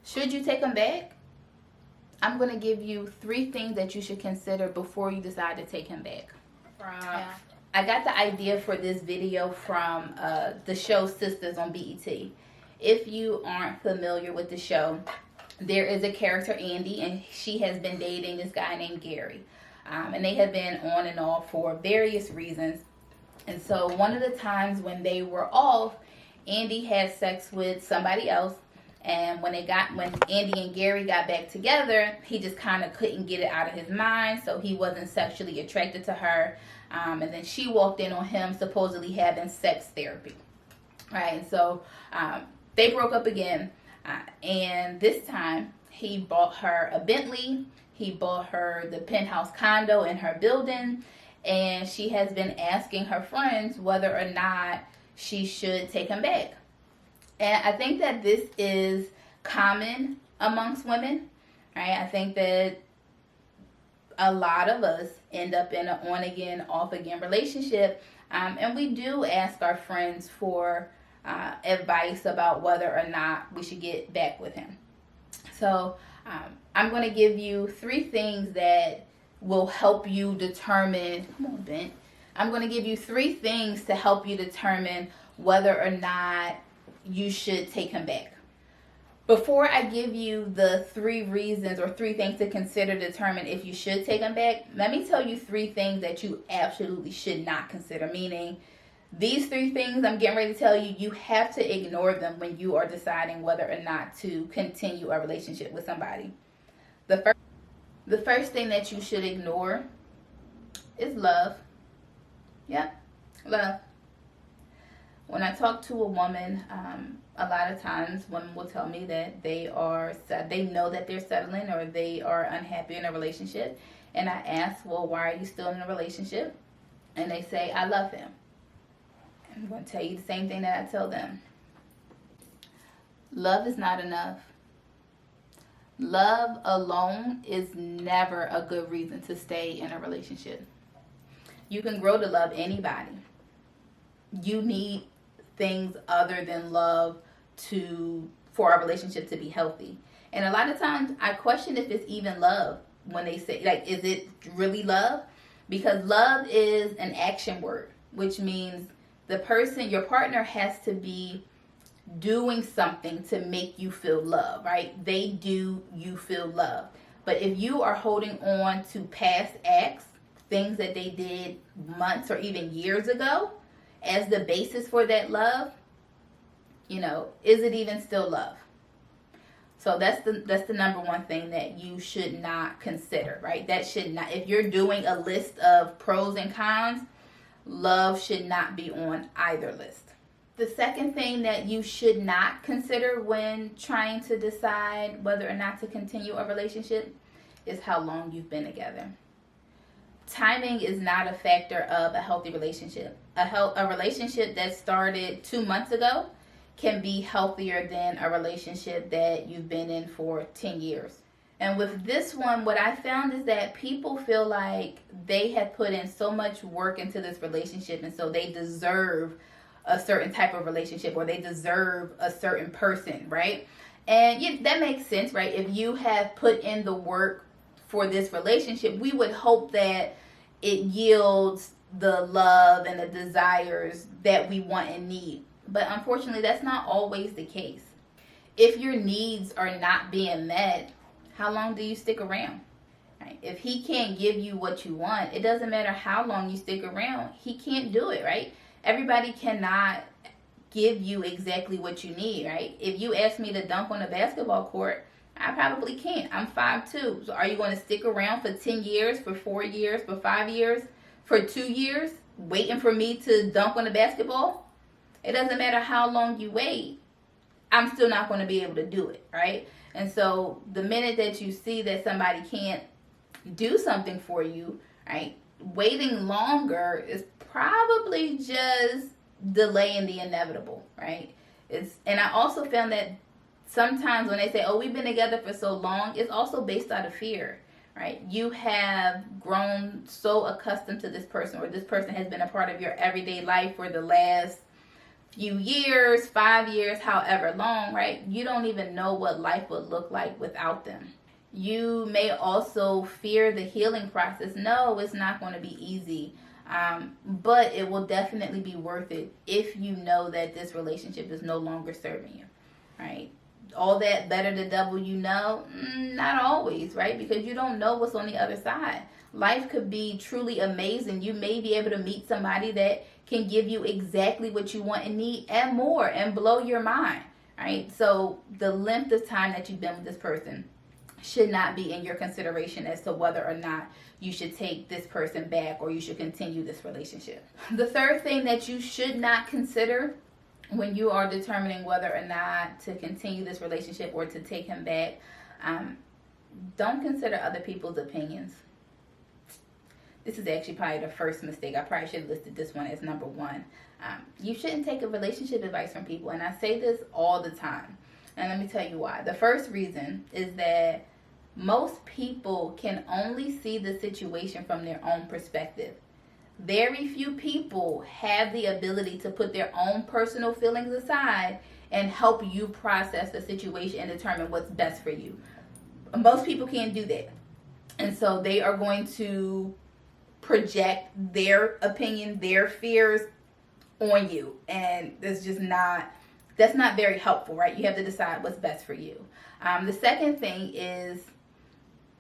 Should you take them back? I'm going to give you 3 things that you should consider before you decide to take him back. I got the idea for this video from the show Sisters on BET. If you aren't familiar with the show, there is a character, Andy, and she has been dating this guy named Gary. And they have been on and off for various reasons. And so one of the times when they were off, Andy had sex with somebody else. And when Andy and Gary got back together, he just kind of couldn't get it out of his mind. So he wasn't sexually attracted to her. And then she walked in on him supposedly having sex therapy. Right? And so they broke up again. And this time he bought her a Bentley. He bought her the penthouse condo in her building. And she has been asking her friends whether or not she should take him back. And I think that this is common amongst women, right? I think that a lot of us end up in an on-again, off-again relationship. And we do ask our friends for advice about whether or not we should get back with him. So I'm going to give you 3 things that will help you determine, come on, Ben. I'm going to give you 3 things to help you determine whether or not you should take him back. Before I give you the 3 reasons or 3 things to consider to determine if you should take him back, let me tell you 3 things that you absolutely should not consider. Meaning, these 3 things I'm getting ready to tell you, you have to ignore them when you are deciding whether or not to continue a relationship with somebody. The first thing that you should ignore is love. Yep, love. When I talk to a woman, a lot of times women will tell me that they know that they're settling or they are unhappy in a relationship. And I ask, well, why are you still in a relationship? And they say, I love him. I'm going to tell you the same thing that I tell them. Love is not enough. Love alone is never a good reason to stay in a relationship. You can grow to love anybody. You need things other than love for our relationship to be healthy. And a lot of times I question if it's even love when they say, like, is it really love? Because love is an action word, which means your partner has to be doing something to make you feel love, right? They do, you feel love. But if you are holding on to past acts, things that they did months or even years ago, as the basis for that love, is it even still love? So that's the number one thing that you should not consider, right? That should not, if you're doing a list of pros and cons, love should not be on either list. The second thing that you should not consider when trying to decide whether or not to continue a relationship is how long you've been together. Timing is not a factor of a healthy relationship. A relationship that started 2 months ago can be healthier than a relationship that you've been in for 10 years. And with this one, what I found is that people feel like they have put in so much work into this relationship, and so they deserve a certain type of relationship, or they deserve a certain person, right? And yeah, that makes sense, right? If you have put in the work for this relationship, we would hope that it yields the love and the desires that we want and need. But unfortunately, that's not always the case. If your needs are not being met, how long do you stick around? Right? If he can't give you what you want, it doesn't matter how long you stick around. He can't do it, right? Everybody cannot give you exactly what you need, right? If you ask me to dunk on a basketball court, I probably can't. I'm 5'2". So are you going to stick around for 10 years, for 4 years, for 5 years, for 2 years, waiting for me to dunk on a basketball? It doesn't matter how long you wait. I'm still not going to be able to do it, right? And so the minute that you see that somebody can't do something for you, right, waiting longer is probably just delaying the inevitable, right? And I also found that sometimes when they say, oh, we've been together for so long, it's also based out of fear, right? You have grown so accustomed to this person, or this person has been a part of your everyday life for the last few years, 5 years, however long, right? You don't even know what life would look like without them. You may also fear the healing process. No, it's not going to be easy. But it will definitely be worth it if you know that this relationship is no longer serving you, right? All that better the devil you know, not always, right? Because you don't know what's on the other side. Life could be truly amazing. You may be able to meet somebody that can give you exactly what you want and need and more and blow your mind, right? So the length of time that you've been with this person should not be in your consideration as to whether or not you should take this person back or you should continue this relationship. The third thing that you should not consider when you are determining whether or not to continue this relationship or to take him back, don't consider other people's opinions. This is actually probably the first mistake. I probably should have listed this one as number one. You shouldn't take a relationship advice from people, and I say this all the time. And let me tell you why. The first reason is that most people can only see the situation from their own perspective. Very few people have the ability to put their own personal feelings aside and help you process the situation and determine what's best for you. Most people can't do that. And so they are going to project their opinion, their fears on you. And that's not very helpful, right? You have to decide what's best for you. The second thing is,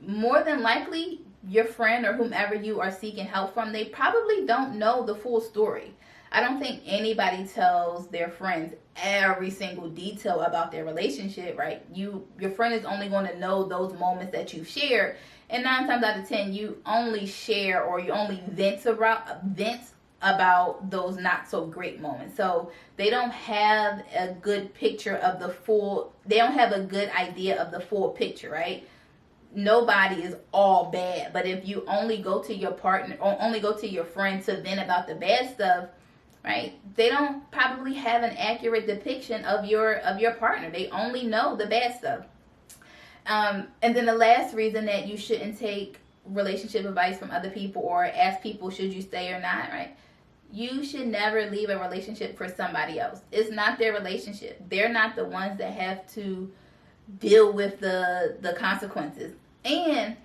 more than likely, your friend or whomever you are seeking help from, they probably don't know the full story. I don't think anybody tells their friends every single detail about their relationship, right? Your friend is only going to know those moments that you've shared, and 9 times out of 10, you only share or you only vent about those not so great moments. So they don't have a good picture of they don't have a good idea of the full picture, right? Nobody is all bad, but if you only go to your partner or only go to your friend to vent about the bad stuff, right? They don't probably have an accurate depiction of your partner. They only know the bad stuff. And then the last reason that you shouldn't take relationship advice from other people or ask people should you stay or not, right? You should never leave a relationship for somebody else. It's not their relationship. They're not the ones that have to deal with the consequences. And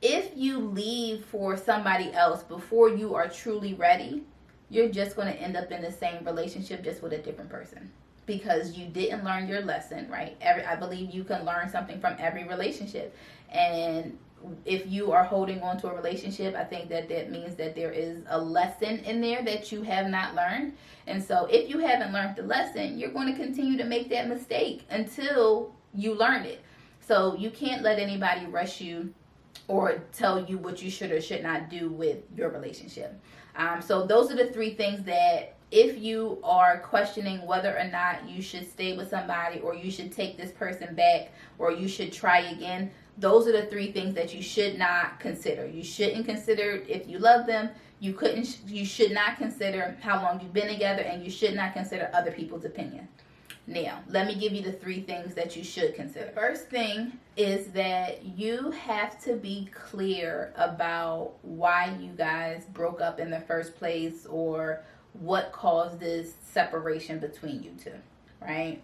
if you leave for somebody else before you are truly ready, you're just going to end up in the same relationship, just with a different person, because you didn't learn your lesson, right? I believe you can learn something from every relationship. And if you are holding on to a relationship, I think that means that there is a lesson in there that you have not learned. And so if you haven't learned the lesson, you're going to continue to make that mistake until you learn it. So you can't let anybody rush you or tell you what you should or should not do with your relationship. So those are the 3 things that if you are questioning whether or not you should stay with somebody or you should take this person back or you should try again, those are the 3 things that you should not consider. You shouldn't consider if you love them. You should not consider how long you've been together, and you should not consider other people's opinion. Now, let me give you the 3 things that you should consider. The first thing is that you have to be clear about why you guys broke up in the first place or what caused this separation between you two, right?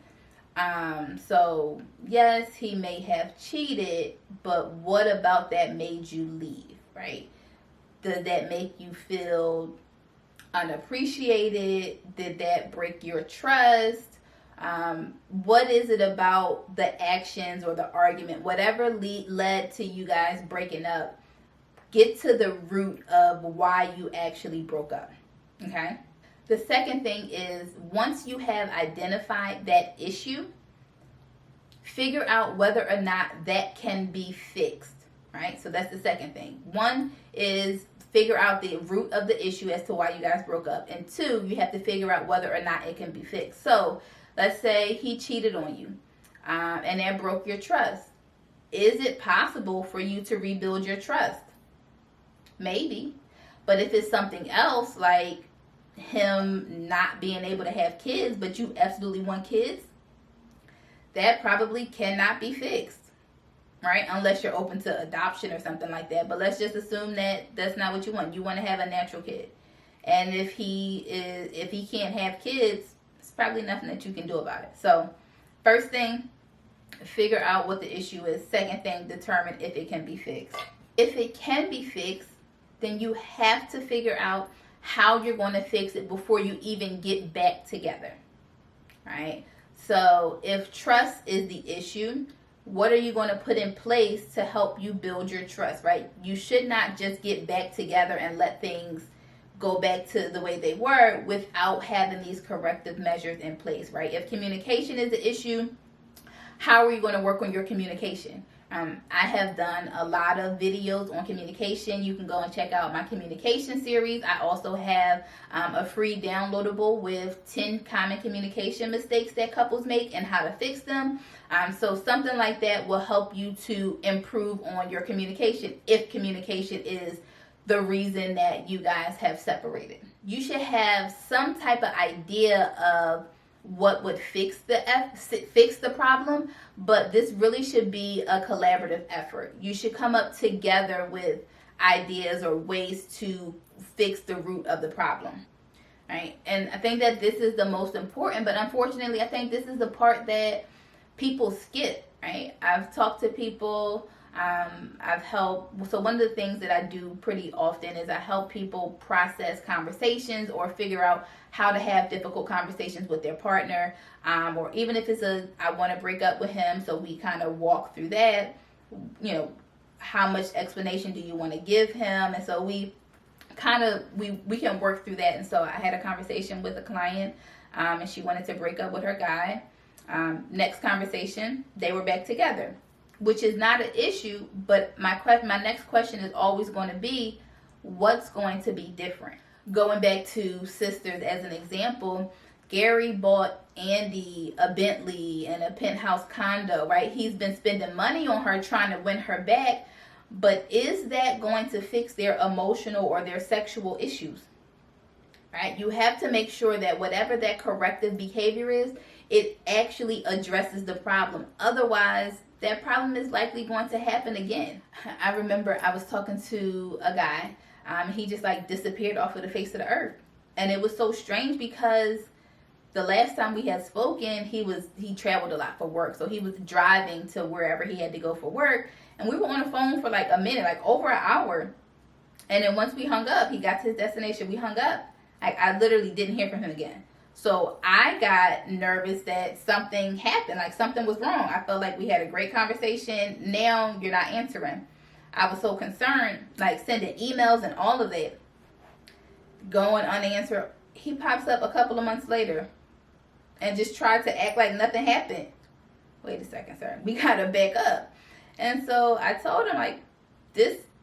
So yes, he may have cheated, but what about that made you leave, right? Did that make you feel unappreciated? Did that break your trust? What is it about the actions or the argument, whatever led to you guys breaking up? Get to the root of why you actually broke up, okay? The second thing is, once you have identified that issue, figure out whether or not that can be fixed, right? So that's the second thing. One is figure out the root of the issue as to why you guys broke up. And 2, you have to figure out whether or not it can be fixed. So let's say he cheated on you and that broke your trust. Is it possible for you to rebuild your trust? Maybe. But if it's something else, like him not being able to have kids, but you absolutely want kids, that probably cannot be fixed, right? Unless you're open to adoption or something like that. But let's just assume that that's not what you want. You want to have a natural kid. And if he can't have kids, it's probably nothing that you can do about it. So first thing, figure out what the issue is. Second thing, determine if it can be fixed. If it can be fixed, then you have to figure out how you're going to fix it before you even get back together, right? So if trust is the issue, what are you going to put in place to help you build your trust, right? You should not just get back together and let things go back to the way they were without having these corrective measures in place, right? If communication is the issue, how are you going to work on your communication? I have done a lot of videos on communication. You can go and check out my communication series. I also have a free downloadable with 10 common communication mistakes that couples make and how to fix them. So something like that will help you to improve on your communication if communication is the reason that you guys have separated. You should have some type of idea of what would fix the problem, but this really should be a collaborative effort. You should come up together with ideas or ways to fix the root of the problem, right? And I think that this is the most important, but unfortunately I think this is the part that people skip, right? I've talked to people, I've helped. So one of the things that I do pretty often is I help people process conversations or figure out how to have difficult conversations with their partner, or even if it's I want to break up with him, so we kind of walk through that. You know, how much explanation do you want to give him? And so we can work through that. And so I had a conversation with a client, and she wanted to break up with her guy. Next conversation, they were back together, which is not an issue, but my next question is always going to be, what's going to be different? Going back to sisters as an example, Gary bought Andy a Bentley and a penthouse condo, right? He's been spending money on her trying to win her back, but is that going to fix their emotional or their sexual issues? Right? You have to make sure that whatever that corrective behavior is, it actually addresses the problem. Otherwise, that problem is likely going to happen again. I remember I was talking to a guy. He just like disappeared off of the face of the earth. And it was so strange because the last time we had spoken, he traveled a lot for work. So he was driving to wherever he had to go for work. And we were on the phone for like a minute, like over an hour. And then once we hung up, he got to his destination, we hung up. I literally didn't hear from him again. So I got nervous that something happened, like something was wrong. I felt like we had a great conversation. Now you're not answering. I was so concerned, like sending emails and all of that, going unanswered. He pops up a couple of months later and just tried to act like nothing happened. Wait a second, sir. We got to back up. And so I told him, like,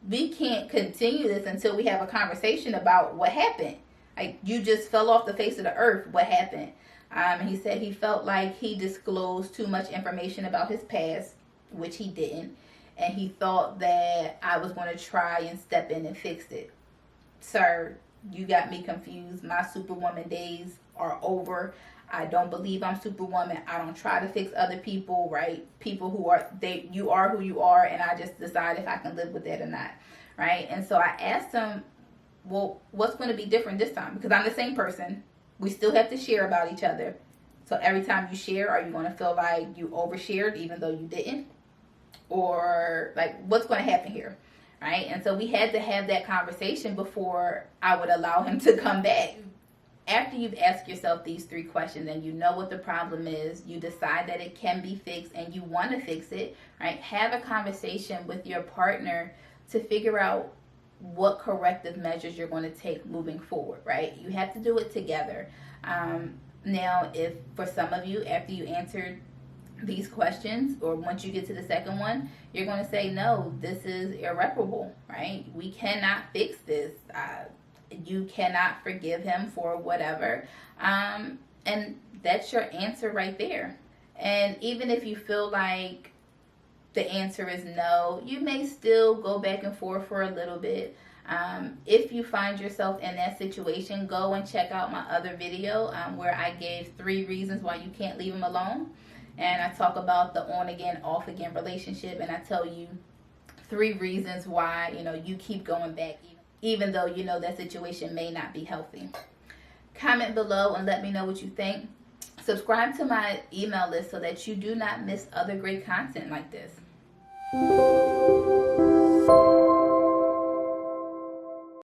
we can't continue this until we have a conversation about what happened. Like, you just fell off the face of the earth. What happened? And he said he felt like he disclosed too much information about his past, which he didn't. And he thought that I was going to try and step in and fix it. Sir, you got me confused. My superwoman days are over. I don't believe I'm superwoman. I don't try to fix other people, right? People you are who you are, and I just decide if I can live with that or not, right? And so I asked him, well, what's going to be different this time? Because I'm the same person. We still have to share about each other. So every time you share, are you going to feel like you overshared even though you didn't? Or like, what's going to happen here, right? And so we had to have that conversation before I would allow him to come back. After you've asked yourself these 3 questions and you know what the problem is, you decide that it can be fixed and you want to fix it, right? Have a conversation with your partner to figure out what corrective measures you're going to take moving forward, right? You have to do it together. Now, if for some of you, after you answered these questions, or once you get to the second one, you're going to say, no, this is irreparable, right? We cannot fix this. You cannot forgive him for whatever. And that's your answer right there. And even if you feel like the answer is no, you may still go back and forth for a little bit. If you find yourself in that situation, go and check out my other video where I gave 3 reasons why you can't leave him alone. And I talk about the on again, off again relationship, and I tell you 3 reasons why, you keep going back even though that situation may not be healthy. Comment below and let me know what you think. Subscribe to my email list so that you do not miss other great content like this.